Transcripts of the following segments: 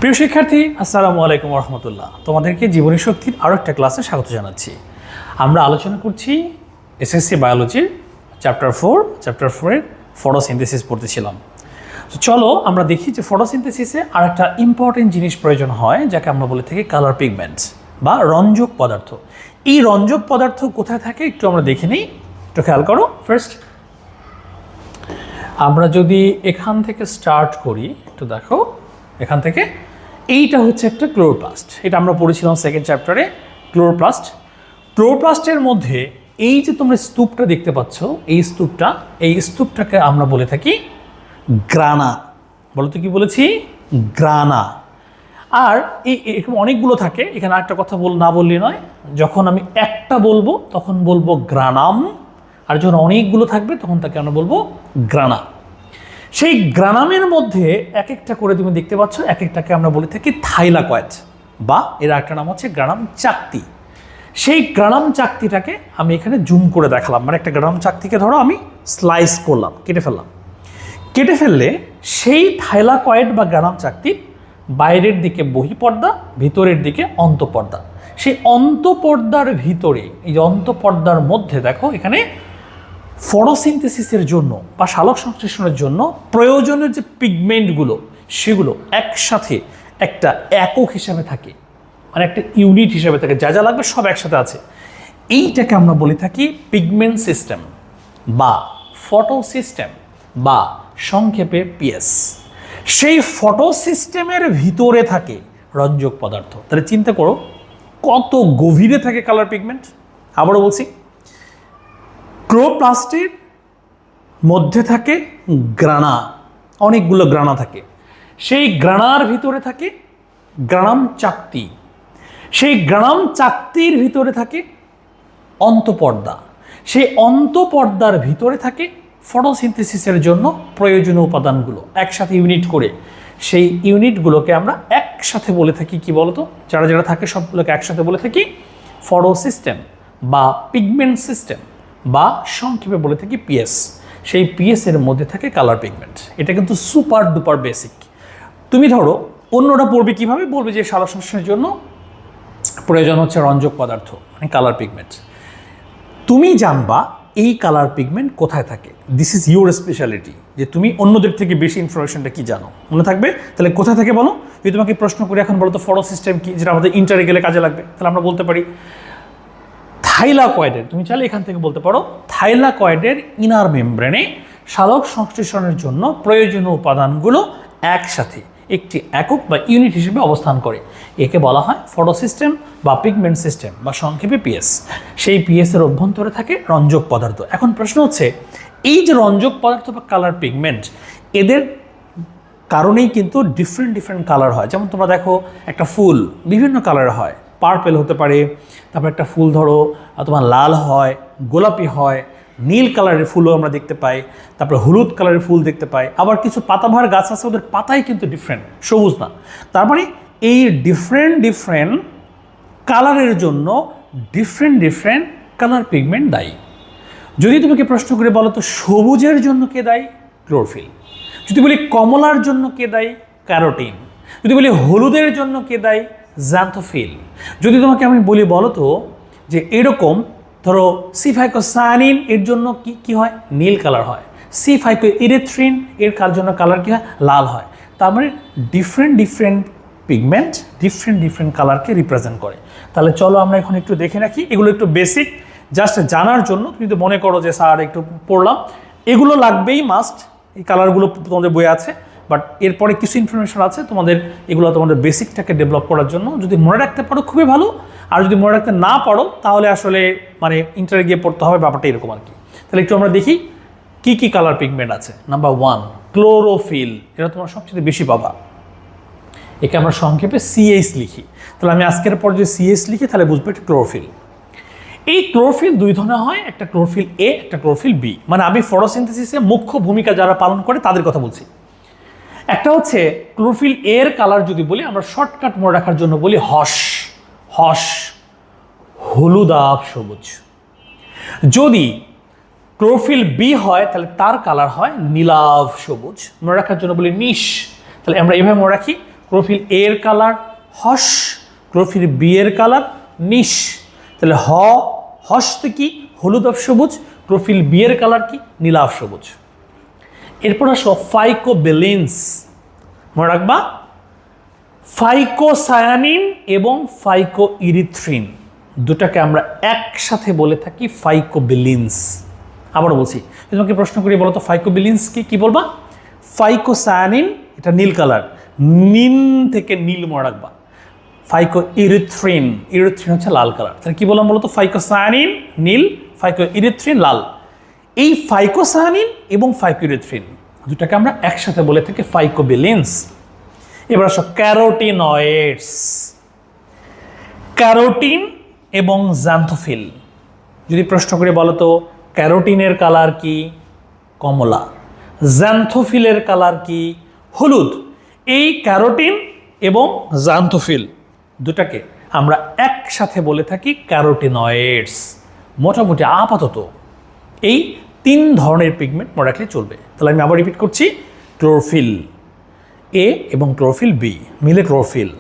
প্রিয় শিক্ষার্থী, আসসালামু আলাইকুম রহমতুল্লাহ। তোমাদেরকে জীবনী শক্তির আরও একটা ক্লাসে স্বাগত জানাচ্ছি। আমরা আলোচনা করছি এসএসসি বায়োলজির চ্যাপ্টার 4 ফটোসিনথেসিস পড়তেছিলাম। তো চলো আমরা দেখি যে ফটোসিনথেসিসে আর একটা ইম্পর্টেন্ট জিনিস প্রয়োজন হয়, যাকে আমরা বলে থাকি কালার পিগমেন্টস বা রঞ্জক পদার্থ। এই রঞ্জক পদার্থ কোথায় থাকে একটু আমরা দেখে নিই, একটু খেয়াল করো। ফার্স্ট আমরা যদি এখান থেকে স্টার্ট করি, একটু দেখো এখান থেকে, এইটা হচ্ছে একটা ক্লোরোপ্লাস্ট। এটা আমরা পড়েছিলাম সেকেন্ড চ্যাপ্টারে, ক্লোরোপ্লাস্ট। ক্লোরোপ্লাস্টের মধ্যে এই যে তোমরা স্তূপটা দেখতে পাচ্ছ, এই স্তূপটাকে আমরা বলে থাকি গ্রানা। বলো তো কি বলেছি? গ্রানা। আর এরকম অনেকগুলো থাকে, এখানে একটা কথা না বললে নয়, যখন আমি একটা বলবো তখন বলবো গ্রানাম, আর যখন অনেকগুলো থাকবে তখন তাকে আমরা বলবো গ্রানা। সেই গ্রানামের মধ্যে এক একটা করে তুমি দেখতে পাচ্ছ, এক একটাকে আমরা বলে থাকি থাইলাকয়েড, বা এর একটা নাম হচ্ছে গ্রানাম চাকতি। সেই গ্রানাম চাকতিটাকে আমি এখানে জুম করে দেখালাম, মানে একটা গ্রানাম চাকতিকে ধরো আমি স্লাইস করলাম, কেটে ফেললাম। কেটে ফেললে সেই থাইলাকয়েড বা গ্রানাম চাকতির বাইরের দিকে বহিঃপর্দা, ভিতরের দিকে অন্তঃপর্দা। সেই অন্তঃপর্দার ভিতরে, এই যে অন্তঃপর্দার মধ্যে দেখো এখানে ফটোসিনথেসিসের জন্য বা সালোক সংশ্লেষণের জন্য প্রয়োজনীয় যে পিগমেন্টগুলো, সেগুলো একসাথে একটা একক হিসাবে থাকে, মানে একটা ইউনিট হিসাবে থাকে, যা যা লাগবে সব একসাথে আছে। এইটাকে আমরা বলে থাকি পিগমেন্ট সিস্টেম বা ফটো সিস্টেম, বা সংক্ষেপে পিএস। সেই ফটো সিস্টেমের ভিতরে থাকে রঞ্জক পদার্থ। তাহলে চিন্তা করো কত গভীরে থাকে কালার পিগমেন্ট। আবারও বলছি, ক্লোরোপ্লাস্টের মধ্যে থাকে গ্রানা, অনেকগুলো গ্রানা থাকে। সেই গ্রানার ভিতরে থাকে গ্রানাম চাকতি। সেই গ্রানাম চাকতির ভিতরে থাকে অন্তঃপর্দা। সেই অন্তঃপর্দার ভিতরে থাকে ফটোসিনথেসিসের জন্য প্রয়োজনীয় উপাদানগুলো একসাথে ইউনিট করে। সেই ইউনিটগুলোকে আমরা একসাথে বলে থাকি কি বলতো, যারা যারা থাকে সবগুলোকে একসাথে বলে থাকি ফটো সিস্টেম বা পিগমেন্ট সিস্টেম, বা সংক্ষেপে বলে থাকি পিএস। সেই পিএস এর মধ্যে থাকে কালার পিগমেন্ট। এটা কিন্তু সুপার ডুপার বেসিক। তুমি ধরো অন্যরা পড়বে কীভাবে, বলবে যে সালোক সংশ্লেষণের জন্য প্রয়োজন হচ্ছে রঞ্জক পদার্থ, মানে কালার পিগমেন্ট। তুমি জানবা এই কালার পিগমেন্ট কোথায় থাকে। দিস ইজ ইউর স্পেশালিটি, যে তুমি অন্যদের থেকে বেশি ইনফরমেশনটা কি জানো, মনে থাকবে। তাহলে কোথায় থাকে বলো? যদি তোমাকে প্রশ্ন করি এখন বলো তো ফটো সিস্টেম কি, যেটা আমাদের ইন্টারে গেলে কাজে লাগবে, তাহলে আমরা বলতে পারি থাইলাকয়েডের, তুমি চাইলে এখান থেকে বলতে পারো থাইলাকয়েডের ইনার মেমব্রেনে সালোক সংশ্লেষণের জন্য প্রয়োজনীয় উপাদানগুলো একসাথে একটি একক বা ইউনিট হিসেবে অবস্থান করে। একে বলা হয় ফটো সিস্টেম বা পিগমেন্ট সিস্টেম, বা সংক্ষেপে পিএস। সেই পিএস এর অভ্যন্তরে থাকে রঞ্জক পদার্থ। এখন প্রশ্ন হচ্ছে, এই যে রঞ্জক পদার্থ বা কালার পিগমেন্ট, এদের কারণেই কিন্তু ডিফারেন্ট কালার হয়। যেমন তোমরা দেখো একটা ফুল বিভিন্ন কালার হয়, পার্পেল হতে পারে, তারপর একটা ফুল ধরো তোমার লাল হয়, গোলাপি হয়, নীল কালারের ফুলও আমরা দেখতে পাই, তারপর হলুদ কালারের ফুল দেখতে পাই। আবার কিছু পাতাবাহার গাছ আছে, ওদের পাতাই কিন্তু ডিফারেন্ট, সবুজ না। তার মানে এই ডিফারেন্ট কালারের জন্য ডিফারেন্ট কালার পিগমেন্ট দায়ী। যদি তোমাকে প্রশ্ন করে বলো তো সবুজের জন্য কে দায়ী? ক্লোরোফিল। যদি বলি কমলার জন্য কে দায়ী? ক্যারোটিন। যদি বলি হলুদের জন্য কে দায়ী? জ্যান্থোফিল। যদি তোমাকে আমি বলি বলো তো যে এরকম ধরো সিফাইকোসায়ানিন এর জন্য কি হয়? নীল কালার হয়। সিফাইকোইরিথ্রিন এর জন্য কালার কি হয়? লাল হয়। তার মানে ডিফারেন্ট পিগমেন্ট ডিফারেন্ট কালারকে রিপ্রেজেন্ট করে। তাহলে চলো আমরা এখন একটু দেখে রাখি, এগুলো একটু বেসিক জাস্ট জানার জন্য। তুমি যদি মনে করো যে স্যার একটু পড়লাম, এগুলো লাগবেই মাস্ট। এই কালারগুলো তোমাদের বইয়ে আছে, বাট এরপরে কিছু ইনফরমেশন আছে তোমাদের, এগুলো তোমাদের বেসিকটাকে ডেভেলপ করার জন্য। যদি মনে রাখতে পারো খুবই ভালো, আর যদি মনে রাখতে না পারো তাহলে আসলে মানে ইন্টারে গিয়ে পড়তে হবে, ব্যাপারটা এরকম আর কি। তাহলে একটু আমরা দেখি কি কালার পিগমেন্ট আছে। নাম্বার 1 ক্লোরোফিল, এটা তোমরা সবচেয়ে বেশি পাবা। একে আমরা সংক্ষেপে সিএইচ লিখি। তাহলে আমি আজকের পর যদি সিএইচ লিখি তাহলে বুঝবো এটা ক্লোরোফিল। এই ক্লোরোফিল দুই ধরনের হয়, একটা ক্লোরোফিল এ, একটা ক্লোরোফিল বি। মানে আমি ফটোসিনথেসিসে মুখ্য ভূমিকা যারা পালন করে তাদের কথা বলছি। একটা হচ্ছে ক্লোরোফিল এর কালার যদি বলি, আমরা শর্টকাট মনে রাখার জন্য বলি হস, হলুদাভ সবুজ। যদি ক্লোরোফিল বি হয় তাহলে তার কালার হয় নীলাভ সবুজ। মনে রাখার জন্য বলি নিশ। তাহলে আমরা এভাবে মনে রাখি ক্লোরোফিল এ এর কালার হস, ক্লোরোফিল বি এর কালার নিশ। তাহলে হসতে কি হলুদাভ সবুজ, ক্লোরোফিল বি এর কালার কি নীলাভ সবুজ। এরপর আসো ফাইকোবিলিনস, মনে রাখবা ফাইকোসায়ানিন এবং ফাইকোইরিথ্রিন দুটাকে আমরা একসাথে বলে থাকি ফাইকোবিলিনস। আবার বলছি, তোমাকে প্রশ্ন করি বলো তো ফাইকোবিলিনস কি বলবা? ফাইকোসায়ানিন এটা নীল কালার, নীল থেকে নীল মনে রাখবা। ফাইকোইরিথ্রিন, ইরিথ্রিন হচ্ছে লাল কালার। তাহলে কি বললাম বলো তো? ফাইকোসায়ানিন নীল, ফাইকোইরিথ্রিন লাল। এই ফাইকোসায়ানিন এবং ফাইকোইরিথ্রিন দুটাকে আমরা একসাথে বলে থাকি ফাইকোবিলিনস। এবার আসো ক্যারোটিনয়েডস, ক্যারোটিন এবং জ্যান্থোফিল। যদি প্রশ্ন করে বলো তো ক্যারোটিনের কালার কি? কমলা। জ্যান্থোফিলের কালার কি? হলুদ। এই ক্যারোটিন এবং জ্যান্থোফিল দুটাকে আমরা একসাথে বলে থাকি ক্যারোটিনয়েডস। মোটামুটি আপাতত এই 3 ধরনের পিগমেন্ট মনে রাখলে চলবে। তাহলে আমি আবার রিপিট করছি, ক্লোরোফিল এ এবং ক্লোরোফিল বি মিলে ক্লোরোফিল,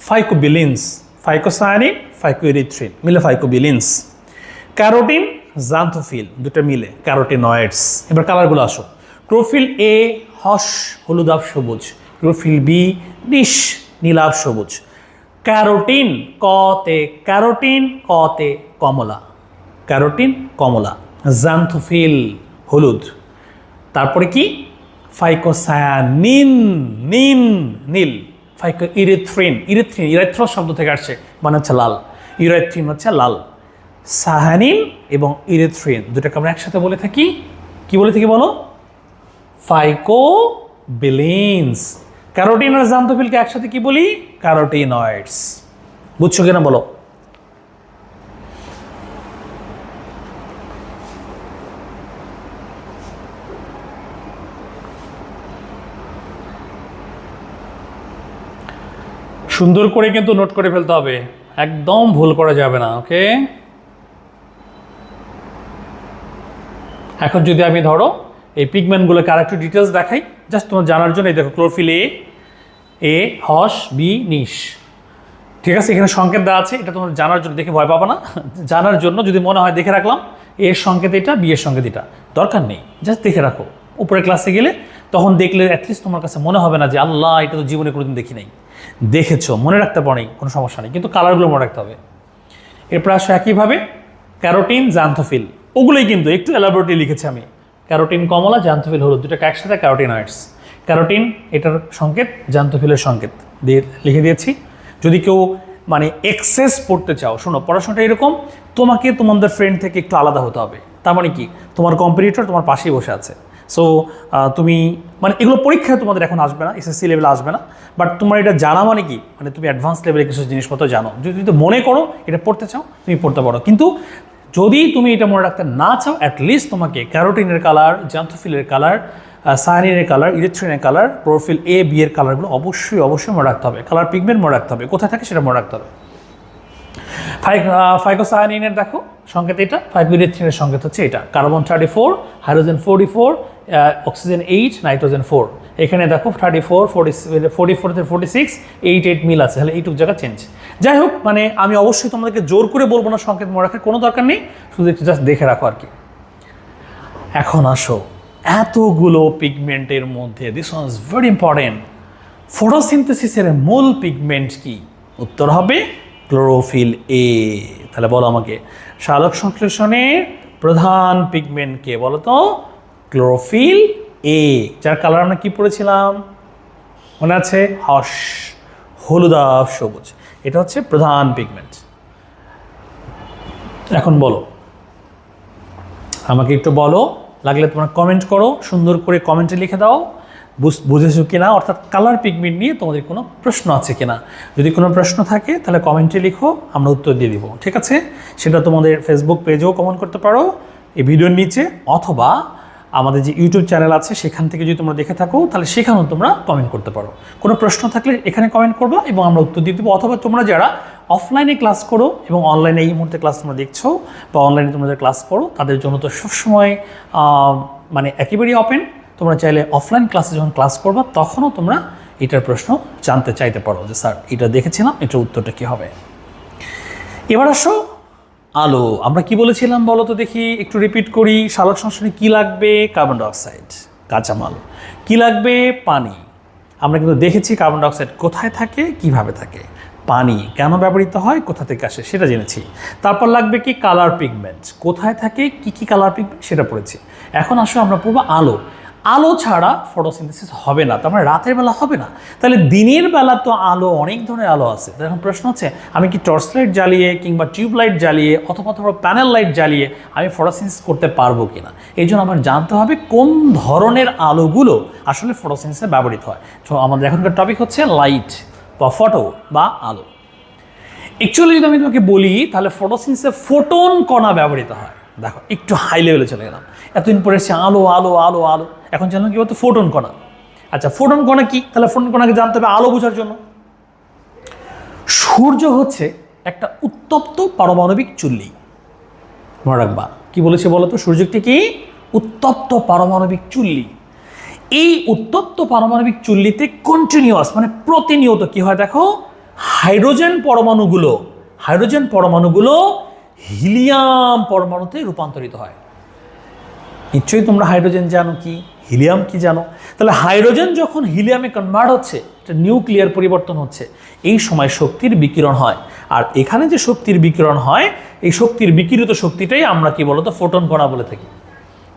ফাইকোবিলিনস ফাইকোসায়ানিন ফাইকোইরিথ্রিন মিলে ফাইকোবিলিনস, ক্যারোটিন জ্যান্থোফিল দুটো মিলে ক্যারোটিনয়েডস। এবার কালারগুলো আসো, ক্লোরোফিল এ হস হলুদাভ সবুজ, ক্লোরোফিল বি নিশ নীলাভ সবুজ, ক্যারোটিন কতে ক্যারোটিন কতে কমলা, ক্যারোটিন কমলা, জ্যান্থোফিল হলুদ। তারপরে কি? ফাইকোসায়ানিন নিন নীল, ফাইকোইরিথ্রিন ইরিথ্রিন ইরাইথ্রো শব্দ থেকে আসছে, মানে হচ্ছে লাল, ইরাইথ্রিন হচ্ছে লাল। সায়ানিন এবং ইরিথ্রিন দুটাকে আমরা একসাথে বলে থাকি কি বলে থাকি বলো? ফাইকোবিলিনস। ক্যারোটিন আর জ্যান্থোফিলকে একসাথে কি বলি? ক্যারোটিনয়েডস। বুঝছো কিনা বলো? সুন্দর করে কিন্তু নোট করে ফেলতে হবে, একদম ভুল করা যাবে না। ওকে, এখন যদি আমি ধরো এই পিগমেন্টগুলোকে আর একটু ডিটেলস দেখাই, জাস্ট তোমার জানার জন্য। এই দেখো ক্লোরোফিল এ হস বি নিশ, ঠিক আছে? এখানে সংকেত দেওয়া আছে, এটা তোমার জানার জন্য, দেখে ভয় পাবা না, জানার জন্য। যদি মনে হয় দেখে রাখলাম, এর সংকেত এটা, বি এর সংকেত এটা, দরকার নেই, জাস্ট দেখে রাখো। উপরে ক্লাসে গেলে তখন দেখলে অ্যাটলিস্ট তোমার কাছে মনে হবে না যে আল্লাহ এটা তো জীবনে কোনোদিন দেখি নাই। দেখেছো, মনে রাখতে পারি, কোনো সমস্যা নেই, কিন্তু কালারগুলো মনে রাখতে হবে। এরপর আসো একইভাবে ক্যারোটিন জ্যান্থোফিল, ওগুলোই কিন্তু একটু এলাবোরেটলি লিখেছি আমি। ক্যারোটিন কমলা, জ্যান্থোফিল হলুদ, দুটোকে একসাথে ক্যারোটিনয়েডস। ক্যারোটিন এটার সংকেত, জ্যান্থোফিলের সংকেত দিয়ে লিখে দিয়েছি। যদি কেউ মানে এক্সেস পড়তে চাও, শোনো পড়াশোনাটা এরকম, তোমাকে তোমাদের ফ্রেন্ড থেকে একটু আলাদা হতে হবে। তার মানে কি? তোমার কম্পিটিটর তোমার পাশেই বসে আছে, সো তুমি মানে এগুলো পরীক্ষায় তোমাদের এখন আসবে না, এসএসসি লেভেলে আসবে না, বাট তোমার এটা জানা মানে কি, মানে তুমি অ্যাডভান্স লেভেলে কিছু জিনিসপত্র জানো। যদি তুমি মনে করো এটা পড়তে চাও, তুমি পড়তে পারো। কিন্তু যদি তুমি এটা মনে রাখতে না চাও, অ্যাটলিস্ট তোমাকে ক্যারোটিনের কালার, জ্যান্থোফিলের কালার, সায়ানিনের কালার, ইরিথ্রিনের কালার, ক্লোরোফিল এ বি এর কালারগুলো অবশ্যই মনে রাখতে হবে। কালার পিগমেন্ট মনে রাখতে হবে, কোথায় থাকে সেটা মনে রাখতে হবে। ফাইকোসায়ানিনের দেখো সংকেত এটা, ফাইকোইরিথ্রিনের সংকেত হচ্ছে এটা। Carbon 34, hydrogen 44, oxygen 8, nitrogen 4। এখানে দেখো 34, 44 46, 8 মিল আছে, তাহলে এইটুকু জায়গা চেঞ্জ। যাই হোক, মানে আমি অবশ্যই তোমাদেরকে জোর করে বলবো না সংকেত মনে রাখার, কোনো দরকার নেই, শুধু একটু জাস্ট দেখে রাখো আর কি। এখন আসো এতগুলো পিগমেন্টের মধ্যে this one is very important, ফটোসিনথেসিসের মূল পিগমেন্ট কি? উত্তর হবে ক্লোরোফিল এ। তাহলে বলো আমাকে, সালোক সংশ্লেষণের প্রধান পিগমেন্ট কে বলো তো? ক্লোরোফিল এ, যার কালার আমরা কি পড়েছিলাম মনে আছে? হস হলুদাভ সবুজ, এটা হচ্ছে প্রধান পিগমেন্ট। এখন বলো আমাকে, একটু বলো, লাগলে তোমরা কমেন্ট করো, সুন্দর করে কমেন্টে লিখে দাও বুঝেছো কিনা, অর্থাৎ কালার পিগমেন্ট নিয়ে তোমাদের কোনো প্রশ্ন আছে কিনা। যদি কোনো প্রশ্ন থাকে তাহলে কমেন্টে লিখো, আমরা উত্তর দিয়ে দিব, ঠিক আছে? সেটা তোমাদের ফেসবুক পেজেও কমেন্ট করতে পারো এই ভিডিওর নিচে, অথবা আমাদের যে ইউটিউব চ্যানেল আছে সেখান থেকে যদি তোমরা দেখে থাকো তাহলে সেখানেও তোমরা কমেন্ট করতে পারো। কোনো প্রশ্ন থাকলে এখানে কমেন্ট করবো এবং আমরা উত্তর দিয়ে দেবো। অথবা তোমরা যারা অফলাইনে ক্লাস করো এবং অনলাইনে এই মুহূর্তে ক্লাস তোমরা দেখছো বা অনলাইনে তোমরা যারা ক্লাস করো, তাদের জন্য তো সবসময় মানে একেবারেই ওপেন। তোমরা চাইলে অফলাইন ক্লাসে যখন ক্লাস করবা তখনও তোমরা এটার প্রশ্ন জানতে চাইতে পারো যে স্যার এটা দেখেছিলাম, এটার উত্তরটা কী হবে। এবার আসো আলো। আমরা কি বলেছিলাম বলো তো দেখি, একটু রিপিট করি। সালোক সংশ্লেষণে কী লাগবে? কার্বন ডাইঅক্সাইড কাঁচামাল। কী লাগবে? পানি। আমরা কিন্তু দেখেছি কার্বন ডাইঅক্সাইড কোথায় থাকে, কিভাবে থাকে। পানি কেন ব্যবহৃত হয়, কোথা থেকে আসে সেটা জেনেছি। তারপর লাগবে কি? Colour pigment. কোথায় থাকে, কি কালার পিগমেন্ট সেটা পড়েছি। এখন আসলে আমরা পড়বো আলো। আলো ছাড়া ফটোসিনথেসিস হবে না, তার মানে রাতের বেলা হবে না। তাহলে দিনের বেলা তো আলো, অনেক ধরনের আলো আছে। এখন প্রশ্ন হচ্ছে আমি কি টর্চ লাইট জ্বালিয়ে কিংবা টিউব লাইট জ্বালিয়ে অথবা প্যানেল লাইট জ্বালিয়ে আমি ফটোসিনথেসিস করতে পারবো কিনা। এই জন্য আমার জানতে হবে কোন ধরনের আলোগুলো আসলে ফটোসিনথেসিসে ব্যবহৃত হয়। তো আমাদের এখনকার টপিক হচ্ছে লাইট বা ফটো বা আলো। অ্যাকচুয়ালি যদি আমি তোমাকে বলি তাহলে ফটোসিনথেসিসে ফোটন কণা ব্যবহৃত হয়। দেখো একটু হাই লেভেলে চলে গেলাম, এতদিন পরে এসেছে আলো আলো আলো আলো, এখন জানো কি বলতো? ফোটন কণা। আচ্ছা ফোটন কণা কি? তাহলে ফোটন কণাকে জানতে হবে আলো বোঝার জন্য। সূর্য হচ্ছে একটা উত্তপ্ত পারমাণবিক চুল্লি। মনে রাখবা কি বলেছে বলো তো? সূর্য একটি কি? উত্তপ্ত পারমাণবিক চুল্লি। এই উত্তপ্ত পারমাণবিক চুল্লিতে কন্টিনিউয়াস মানে প্রতিনিয়ত কি হয় দেখো, হাইড্রোজেন পরমাণুগুলো হিলিয়াম পরমাণুতে রূপান্তরিত হয়। নিশ্চয়ই তোমরা হাইড্রোজেন জানো, কি হিলিয়াম কি জানো। তাহলে হাইড্রোজেন যখন হিলিয়ামে কনভার্ট হচ্ছে, এটা নিউক্লিয়ার পরিবর্তন হচ্ছে, এই সময় শক্তির বিকিরণ হয়। আর এখানে যে শক্তির বিকিরণ হয়, এই শক্তির বিকিরিত শক্তিটাই আমরা কি বলতো? ফোটন কণা বলে থাকি।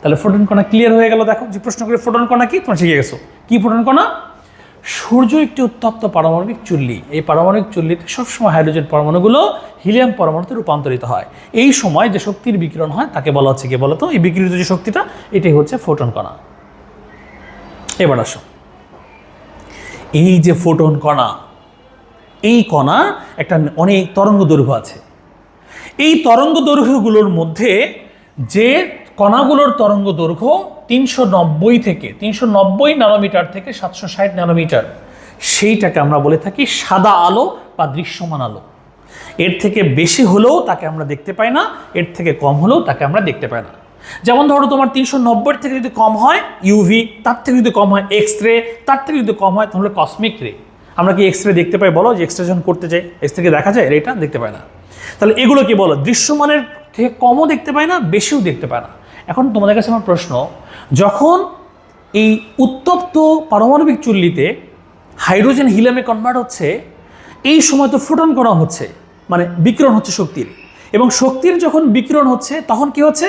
তাহলে ফোটন কণা ক্লিয়ার হয়ে গেল। দেখো যে প্রশ্ন করে ফোটন কণা কি, তোমরা শিখে গেছো। কি ফোটন কণা? সূর্য একটি উত্তপ্ত পারমাণবিক চুল্লি। এই পারমাণবিক চুল্লিতে সবসময় হাইড্রোজেন পরমাণুগুলো হিলিয়াম পরমাণুতে রূপান্তরিত হয়। এই সময় যে শক্তির বিকিরণ হয় তাকে বলা হচ্ছে কি বলতো? এই বিকিরিত যে শক্তিটা, এটাই হচ্ছে ফোটন কণা। এবার আসো, এই যে ফোটন কণা, এই কণা একটা অনেক তরঙ্গ দৈর্ঘ্য আছে। এই তরঙ্গ দৈর্ঘ্যগুলোর মধ্যে যে কণাগুলোর তরঙ্গ দৈর্ঘ্য 390 ন্যানোমিটার থেকে 760 ন্যানোমিটার, সেইটাকে আমরা বলে থাকি সাদা আলো বা দৃশ্যমান আলো। এর থেকে বেশি হলেও তাকে আমরা দেখতে পাই না, এর থেকে কম হলেও তাকে আমরা দেখতে পাই না। যেমন ধরো তোমার 390 থেকে যদি কম হয় ইউভি, তার থেকে যদি কম হয় এক্স রে, তার থেকে যদি কম হয় তাহলে কসমিক রে। আমরা কি এক্স রে দেখতে পাই বলো? যে এক্স রে যখন করতে যাই এক্স থেকে দেখা যায়, রেটা দেখতে পাই না। তাহলে এগুলো কি বলো? দৃশ্যমানের থেকে কমও দেখতে পাই না, বেশিও দেখতে পায় না। এখন তোমাদের কাছে আমার প্রশ্ন, যখন এই উত্তপ্ত পারমাণবিক চুল্লিতে হাইড্রোজেন হিলিয়ামে কনভার্ট হচ্ছে, এই সময় তো ফোটন কণা হচ্ছে, মানে বিকিরণ হচ্ছে শক্তির। এবং শক্তির যখন বিকিরণ হচ্ছে তখন কি হচ্ছে?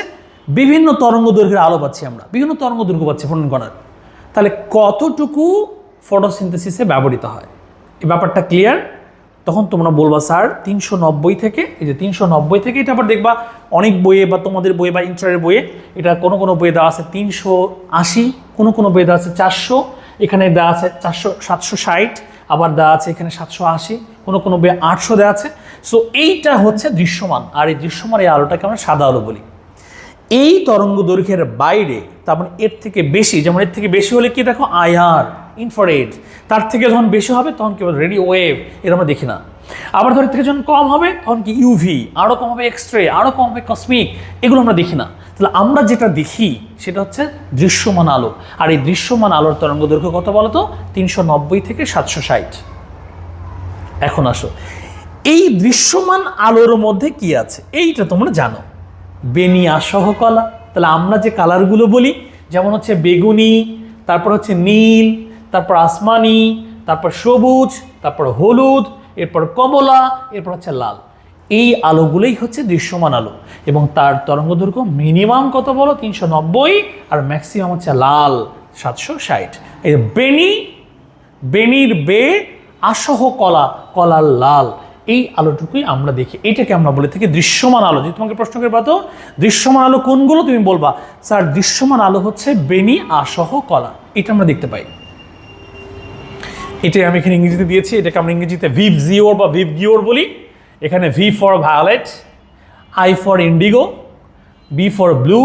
বিভিন্ন তরঙ্গ দৈর্ঘ্যের আলো পাচ্ছি আমরা, বিভিন্ন তরঙ্গ দৈর্ঘ্য পাচ্ছি ফোটন কণার। তাহলে কতটুকু ফটোসিনথেসিসে ব্যবহৃত হয়, এই ব্যাপারটা ক্লিয়ার? তখন তোমরা বলবা স্যার 390 থেকে, এই যে 390 থেকে, এটা আবার দেখবা অনেক বইয়ে বা তোমাদের বইয়ে বা ইন্টারের বইয়ে এটা কোনো বইয়ে দেওয়া আছে 380, কোনো বইয়ে দেওয়া আছে 400, এখানে দেওয়া আছে 760, আবার দেওয়া আছে এখানে 780, কোনো বইয়ে 800 দেওয়া আছে। সো এইটা হচ্ছে দৃশ্যমান, আর এই দৃশ্যমান এই আলোটাকে আমরা সাদা আলো বলি। এই তরঙ্গ দৈর্ঘ্যের বাইরে, তার মানে এর থেকে বেশি, যেমন এর থেকে বেশি হলে কি দেখো আইআর, ইনফ্রারেড, তার থেকে যখন বেশি হবে তখন কি বলে? রেডিও ওয়েভ, এর আমরা দেখি না। আবার ধর এর থেকে যখন কম হবে তখন কি? ইউভি, আরও কম হবে এক্স রে, আরও কম হবে কসমিক, এগুলো আমরা দেখি না। তাহলে আমরা যেটা দেখি সেটা হচ্ছে দৃশ্যমান আলো। আর এই দৃশ্যমান আলোর তরঙ্গ দৈর্ঘ্য কত বলো তো? 390 থেকে 760। এখন আসো, এই দৃশ্যমান আলোর মধ্যে কি আছে এইটা তোমরা জানো, বেনি আসহ কলা। তাহলে আমরা যে কালারগুলো বলি, যেমন হচ্ছে বেগুনি, তারপর হচ্ছে নীল, তারপর আসমানি, তারপর সবুজ, তারপর হলুদ, এরপর কমলা, এরপর হচ্ছে লাল, এই আলোগুলোই হচ্ছে দৃশ্যমান আলো। এবং তার তরঙ্গ দৈর্ঘ্য মিনিমাম কত বলো? 390, আর ম্যাক্সিমাম হচ্ছে লাল 760। এই বেনির বে, আসহ কলা, কলার লাল, এই আলোটুকুই আমরা দেখি। এটাকে আমরা বলে থাকি দৃশ্যমান আলো। যদি তোমাকে প্রশ্ন করে পাতো দৃশ্যমান আলো কোনগুলো, তুমি বলবা স্যার দৃশ্যমান আলো হচ্ছে বেনি আসহ কলা, এটা আমরা দেখতে পাই। এটাই আমি এখানে ইংরেজিতে দিয়েছি, এটাকে আমরা ইংরেজিতে ভিভজিওর বা ভিভগিওর বলি। এখানে V for violet, I for indigo, B for blue,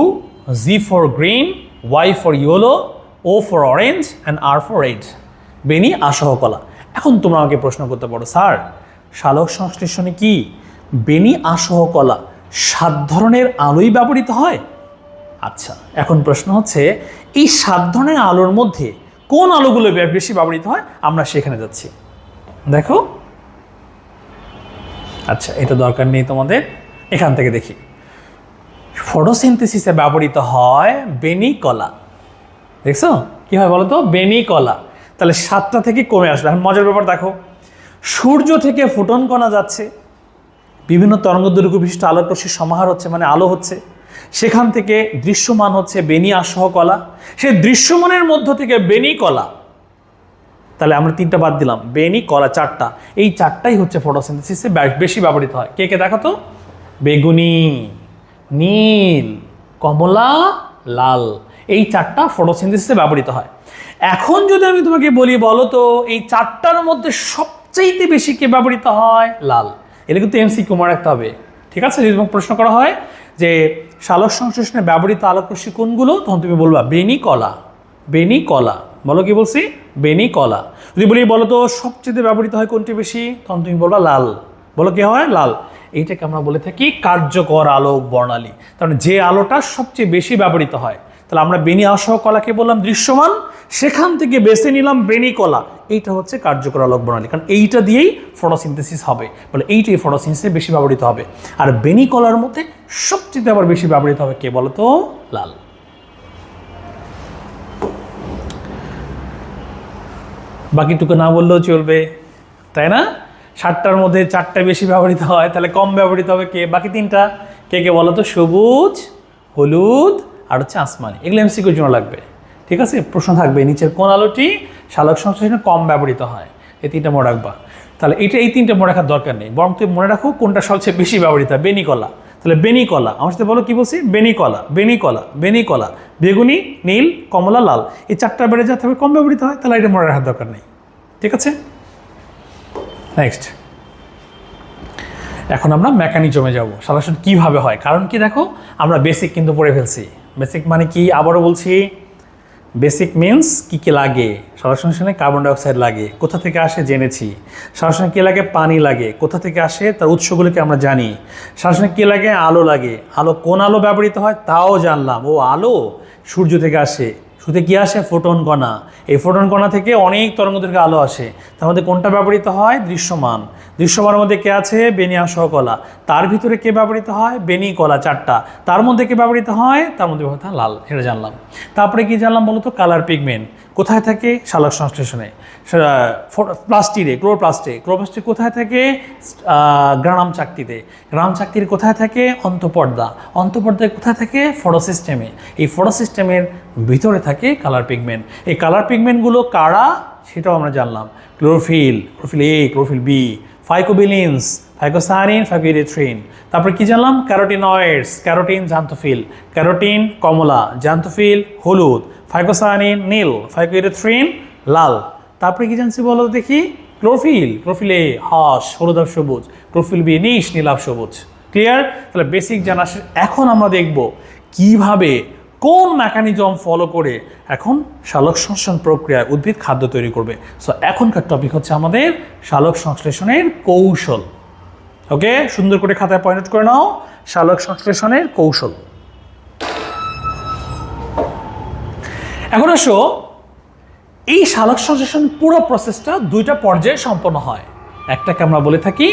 G for green, Y for yellow, O for orange and R for red, বেনি আসহ কলা। এখন তোমরা আমাকে প্রশ্ন করতে পারো স্যার সালোক সংশ্লেষণে কি বেনি আসহ কলা 7 ধরনের আলোই ব্যবহৃত হয়? আচ্ছা, এখন প্রশ্ন হচ্ছে এই 7 ধরনের আলোর মধ্যে কোন আলোগুলো বেশি ব্যবহৃত হয় আমরা সেখানে যাচ্ছি। দেখো, আচ্ছা এটা দরকার নেই তোমাদের, এখান থেকে দেখি। ফটোসিনথেসিসে ব্যবহৃত হয় বেনি কলা। দেখছো কি হয় বলো তো, বেনি কলা। তাহলে 7টা থেকে কমে আসবে। এখন মজার ব্যাপার দেখো, সূর্য থেকে ফোটন কণা যাচ্ছে, বিভিন্ন তরঙ্গদৈর্ঘ্য বিশিষ্ট আলোক রশ্মির সমাহার হচ্ছে, মানে আলো হচ্ছে, সেখান থেকে দৃশ্যমান হচ্ছে বেনি আসহ কলা, সেই দৃশ্যমানের মধ্য থেকে বেনি কলা। তাহলে আমরা 3টা বাদ দিলাম, বেনি কলা 4টা। এই 4টাই হচ্ছে ফটোসিনথেসিসে বেশি ব্যবহৃত হয়। কে কে দেখো তো, বেগুনি, নীল, কমলা, লাল, এই 4টা ফটোসিনথেসিসে ব্যবহৃত হয়। এখন যদি আমি তোমাকে বলি বলো তো এই 4টার মধ্যে সবচেয়ে বেশি কে ব্যবহৃত হয়, লাল। এটা কিন্তু এমসিকিউ মনে রাখতে হবে, ঠিক আছে? যদি তোমাকে প্রশ্ন করা হয় যে সালোক সংশ্লেষণে ব্যবহৃত আলোক রশ্মি কোনগুলো, তখন তুমি বলবা বেনি কলা। বেনি কলা, বলো কি বলছি, বেনি কলা। যদি বলি বলো তো সবচেয়ে ব্যবহৃত হয় কোনটি বেশি, তখন তুমি বলবা লাল। বলো কি হয়, লাল। এইটাকে আমরা বলে থাকি কার্যকর আলোক বর্ণালী, তার মানে যে আলোটা সবচেয়ে বেশি ব্যবহৃত হয়। তাহলে আমরা বেনি আসহ কলাকে বললাম দৃশ্যমান, সেখান থেকে বেছে নিলাম বেনি কলা, এইটা হচ্ছে কার্যকর আলোক বর্ণালী, কারণ এইটা দিয়েই ফটোসিনথেসিস হবে, বলে এইটাই ফটোসিনথেসিসে বেশি ব্যবহৃত হবে। আর বেনি কলার মধ্যে সবচেয়ে আবার বেশি ব্যবহৃত হবে কে বলো তো, লাল। বাকিটুকু না বললেও চলবে, তাই না? 7টার মধ্যে 4টা বেশি ব্যবহৃত হয়, তাহলে কম ব্যবহৃত হবে কে, বাকি 3টা কে কে বলো তো, সবুজ, হলুদ আর হচ্ছে আসমানি। এগুলো এমসিকিউর জন্য লাগবে, ঠিক আছে? প্রশ্ন থাকবে নিচের কোন আলোটি সালোক সংশ্লেষণে কম ব্যবহৃত হয়, এই 3টা মনে রাখবা। তাহলে এই 3টা মনে রাখার দরকার নেই, বরং তুমি মনে রাখো কোনটা সবচেয়ে বেশি ব্যবহৃত হয়, বেনি কলা। তাহলে বেনি কলা, আমার সাথে বলো কি বলছি, বেনি কলা, বেনি কলা, বেনি কলা, বেগুনি, নীল, কমলা, লাল, এই 4টা বেড়ে যাতে হবে কম ব্যবহৃত হয়, তাহলে এটা মনে রাখার দরকার নেই, ঠিক আছে? নেক্সট, এখন আমরা মেকানিজমে যাব, সালোক সংশ্লেষণ কীভাবে হয়। কারণ কি দেখো, আমরা বেসিক কিন্তু পড়ে ফেলছি। বেসিক মানে কি, আবারও বলছি, বেসিক মিন্স কী কী লাগে। সালোক সংশ্লেষণে কার্বন ডাইঅক্সাইড লাগে, কোথা থেকে আসে জেনেছি। সালোক সংশ্লেষণে কী লাগে, পানি লাগে, কোথা থেকে আসে তার উৎসগুলোকে আমরা জানি। সালোক সংশ্লেষণে কী লাগে, আলো লাগে, আলো কোন আলো ব্যবহৃত হয় তাও জানলাম। ও আলো সূর্য থেকে আসে, সূর্যে কী আসে, ফোটন কণা, এই ফোটন কণা থেকে অনেক তরঙ্গদৈর্ঘ্যে আলো আসে, তার মধ্যে কোনটা ব্যবহৃত হয়, দৃশ্যমান। দৃশ্যমানের মধ্যে কে আছে, বেনি আসহ কলা, তার ভিতরে কে ব্যবহৃত হয়, বেনি কলা 4টা, তার মধ্যে কে ব্যবহৃত হয়, তার মধ্যে ব্যবহৃত হয় লাল, এটা জানলাম। তারপরে কি জানলাম বলতো, কালার পিগমেন্ট কোথায় থাকে, সালোক সংশ্লেষণে। প্লাস্টিরে, ক্লোরোপ্লাস্টে, ক্লোরোপ্লাস্টে কোথায় থাকে, গ্রানাম চাকতিতে, গ্রানাম চাকতির কোথায় থাকে, অন্তঃপর্দা, অন্তঃপর্দায় কোথায় থাকে, ফটোসিস্টেমে, এই ফটোসিস্টেমের ভিতরে থাকে কালার পিগমেন্ট। এই কালার পিগমেন্টগুলো কারা সেটাও আমরা জানলাম, chlorophyll, chlorophyll A, chlorophyll B, phycobilins, phycocyanin, phycoerythrin. তারপরে কি জানলাম, ক্যারোটিনয়েডস, ক্যারোটিন জান্তোফিল, ক্যারোটিন কমলা, জান্তোফিল হলুদ, ফাইকোসায়ানিন নীল, ফাইকোইরিথ্রিন লাল। তারপরে কি জানছি বলো দেখি, ক্লোরোফিল, ক্লোরোফিল এ হস, হলুদাভ সবুজ, ক্লোরোফিল বি নীল, নীলাভ সবুজ। ক্লিয়ার? তাহলে বেসিক জানা। এখন আমরা দেখব কিভাবে, কোন মেকানিজম ফলো করে এখন সালোক সংশ্লেষণ প্রক্রিয়ায় উদ্ভিদ খাদ্য তৈরি করবে। সো এখনকার টপিক হচ্ছে আমাদের সালোক সংশ্লেষণের কৌশল। ওকে, সুন্দর করে খাতায় পয়েন্ট আউট করে নাও, সালোক সংশ্লেষণের কৌশল। এখন আসো, এই সালোক সংশ্লেষণ পুরো প্রসেসটা 2টা পর্যায়ে সম্পন্ন হয়। একটাকে আমরা বলে থাকি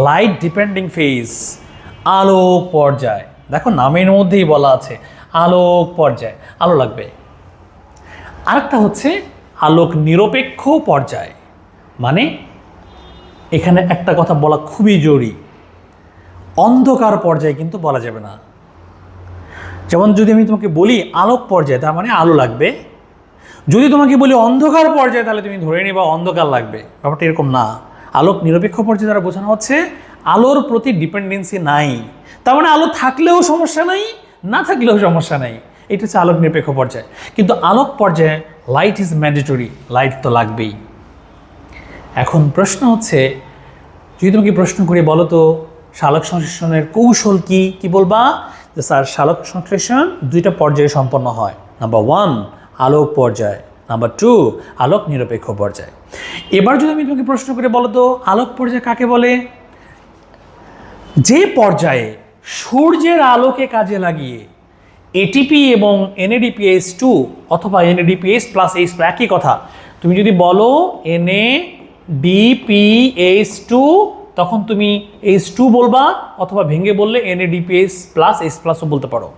লাইট ডিপেন্ডিং ফেজ, আলোক পর্যায়। দেখো নামের মধ্যেই বলা আছে আলোক পর্যায়, আলো লাগবে। আরেকটা হচ্ছে আলোক নিরপেক্ষ পর্যায়, মানে এখানে একটা কথা বলা খুবই জরুরি, অন্ধকার পর্যায়ে কিন্তু বলা যাবে না। যেমন যদি আমি তোমাকে বলি আলোক পর্যায়ে, তার মানে আলো লাগবে। যদি তোমাকে বলি অন্ধকার পর্যায়ে, তাহলে তুমি ধরে নিবা অন্ধকার লাগবে। ব্যাপারটা এরকম না। আলোক নিরপেক্ষ পর্যায়ে দ্বারা বোঝানো হচ্ছে আলোর প্রতি ডিপেন্ডেন্সি নাই, তার মানে আলো থাকলেও সমস্যা নাই, না থাকলেও সমস্যা নাই। এটা হচ্ছে আলোক নিরপেক্ষ পর্যায়। কিন্তু আলোক পর্যায়ে লাইট ইজ ম্যান্ডেটরি, লাইট তো লাগবেই। এখন প্রশ্ন হচ্ছে, যদি তোমাকে প্রশ্ন করি বলো তো সালোক সংশ্লেষণের কৌশল কি, কি বলবা? যে স্যার সালোক সংশ্লেষণ 2টা পর্যায়ে সম্পন্ন হয়। নাম্বার 1 আলোক পর্যায়, নাম্বার 2 আলোক নিরপেক্ষ পর্যায়। এবার যদি আমি তোমাকে প্রশ্ন করে বলো তো আলোক পর্যায় কাকে বলে? যে পর্যায়ে সূর্যের আলোকে কাজে লাগিয়ে এটিপি এবং NADPH2 অথবা NADPH প্লাস H একই কথা। তুমি যদি বলো NADPH2 তখন তুমি H2 বলবা, অথবা ভেঙে বললে NADPH প্লাস H প্লাসও বলতে পারো।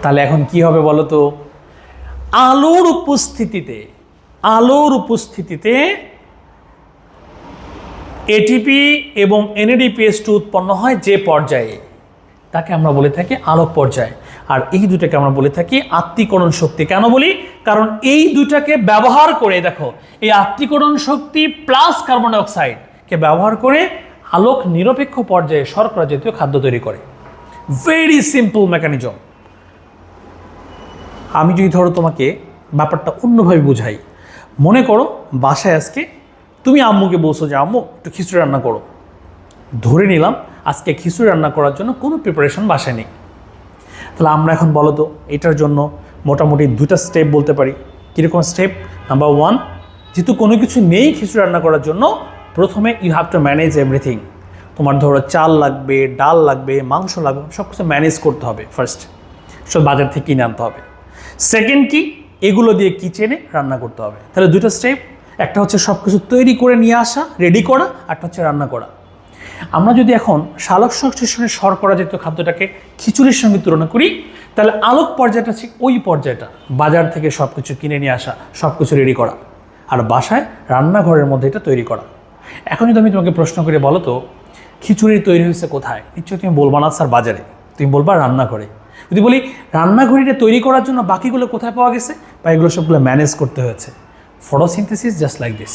তাহলে এখন কি হবে বলো তো? আলোর উপস্থিতিতে এটিপি এবং NADPH2 উৎপন্ন হয় যে পর্যায়ে, তাকে আমরা বলে থাকি আলোক পর্যায়। আর এই দুটাকে আমরা বলে থাকি আত্তীকরণ শক্তি। কেন বলি? কারণ এই দুটাকে ব্যবহার করে, দেখো, এই আত্তীকরণ শক্তি প্লাস কার্বন ডাইঅক্সাইডকে ব্যবহার করে আলোক নিরপেক্ষ পর্যায়ে শর্করা জাতীয় খাদ্য তৈরি করে। Very simple mechanism. আমি যদি ধরো তোমাকে ব্যাপারটা অন্যভাবে বুঝাই, মনে করো বাসায় আজকে তুমি আম্মুকে বলছো যে আম্মু একটু খিচুড়ি রান্না করো। ধরে নিলাম আজকে খিচুড়ি রান্না করার জন্য কোনো প্রিপারেশন বাসায় নেই। তাহলে আমরা এখন বলো তো এটার জন্য মোটামুটি দুটা স্টেপ বলতে পারি। কীরকম স্টেপ? নাম্বার 1, যেহেতু কোনো কিছু নেই খিচুড়ি রান্না করার জন্য, প্রথমে you have to manage everything. তোমার ধরো চাল লাগবে, ডাল লাগবে, মাংস লাগবে, সব কিছু ম্যানেজ করতে হবে। ফার্স্ট সব বাজার থেকে কিনে আনতে হবে। সেকেন্ড কি? এগুলো দিয়ে কিচেনে রান্না করতে হবে। তাহলে দুটো স্টেপ, একটা হচ্ছে সব কিছু তৈরি করে নিয়ে আসা, রেডি করা, একটা হচ্ছে রান্না করা। আমরা যদি এখন সালোক সংশ্লেষণের শর্করা জাতীয় খাদ্যটাকে খিচুড়ির সঙ্গে তুলনা করি, তাহলে আলোক পর্যায়টা ঠিক ওই পর্যায়টা, বাজার থেকে সব কিছু কিনে নিয়ে আসা, সব কিছু রেডি করা, আর বাসায় রান্নাঘরের মধ্যে এটা তৈরি করা। এখন যদি আমি তোমাকে প্রশ্ন করে বলো তো খিচুড়ি তৈরি হয়েছে কোথায়, নিশ্চয়ই তুমি বলবা না স্যার বাজারে, তুমি বলবা রান্নাঘরে। যদি বলি রান্নাঘরিটা তৈরি করার জন্য বাকিগুলো কোথায় পাওয়া গেছে, বা এগুলো সবগুলো ম্যানেজ করতে হয়েছে। Photosynthesis just like this.